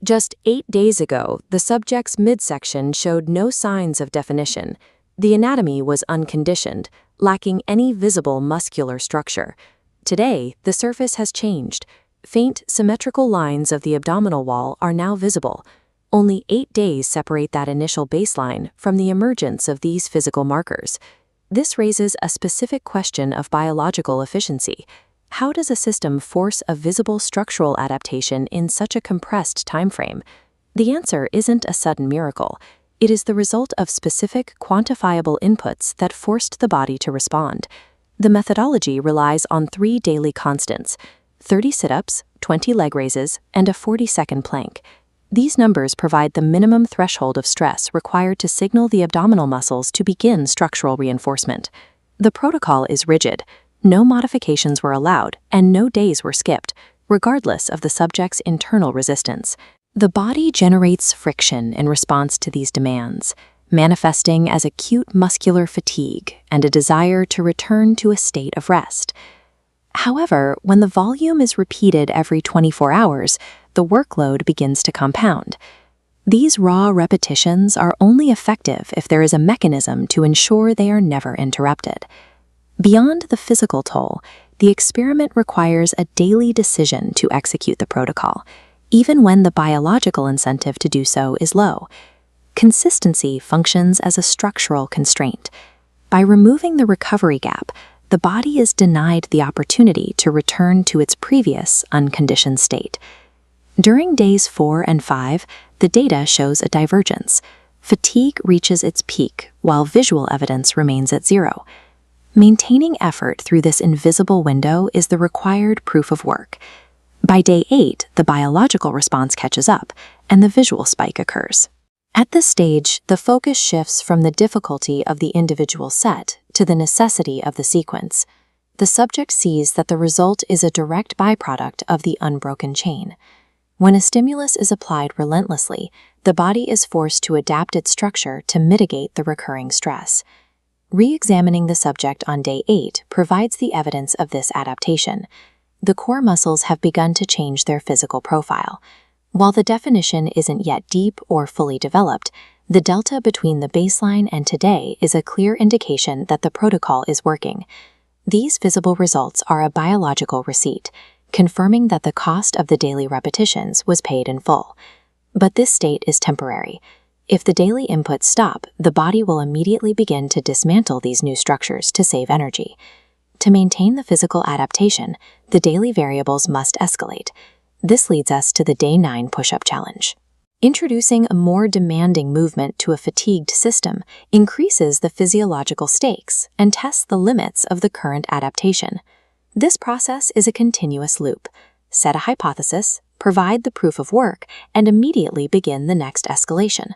Just 8 days ago, the subject's midsection showed no signs of definition. The anatomy was unconditioned, lacking any visible muscular structure. Today, the surface has changed. Faint, symmetrical lines of the abdominal wall are now visible. Only 8 days separate that initial baseline from the emergence of these physical markers. This raises a specific question of biological efficiency. How does a system force a visible structural adaptation in such a compressed timeframe? The answer isn't a sudden miracle. It is the result of specific, quantifiable inputs that forced the body to respond. The methodology relies on 3 daily constants: 30 sit-ups, 20 leg raises, and a 40-second plank. These numbers provide the minimum threshold of stress required to signal the abdominal muscles to begin structural reinforcement. The protocol is rigid. No modifications were allowed, and no days were skipped, regardless of the subject's internal resistance. The body generates friction in response to these demands, manifesting as acute muscular fatigue and a desire to return to a state of rest. However, when the volume is repeated every 24 hours, the workload begins to compound. These raw repetitions are only effective if there is a mechanism to ensure they are never interrupted. Beyond the physical toll, the experiment requires a daily decision to execute the protocol, even when the biological incentive to do so is low. Consistency functions as a structural constraint. By removing the recovery gap, the body is denied the opportunity to return to its previous unconditioned state. During days 4 and 5, the data shows a divergence. Fatigue reaches its peak, while visual evidence remains at 0. Maintaining effort through this invisible window is the required proof of work. By day 8, the biological response catches up, and the visual spike occurs. At this stage, the focus shifts from the difficulty of the individual set to the necessity of the sequence. The subject sees that the result is a direct byproduct of the unbroken chain. When a stimulus is applied relentlessly, the body is forced to adapt its structure to mitigate the recurring stress. Re-examining the subject on day 8 provides the evidence of this adaptation. The core muscles have begun to change their physical profile. While the definition isn't yet deep or fully developed, the delta between the baseline and today is a clear indication that the protocol is working. These visible results are a biological receipt, confirming that the cost of the daily repetitions was paid in full. But this state is temporary. If the daily inputs stop, the body will immediately begin to dismantle these new structures to save energy. To maintain the physical adaptation, the daily variables must escalate. This leads us to the Day 9 push-up challenge. Introducing a more demanding movement to a fatigued system increases the physiological stakes and tests the limits of the current adaptation. This process is a continuous loop. Set a hypothesis, provide the proof of work, and immediately begin the next escalation.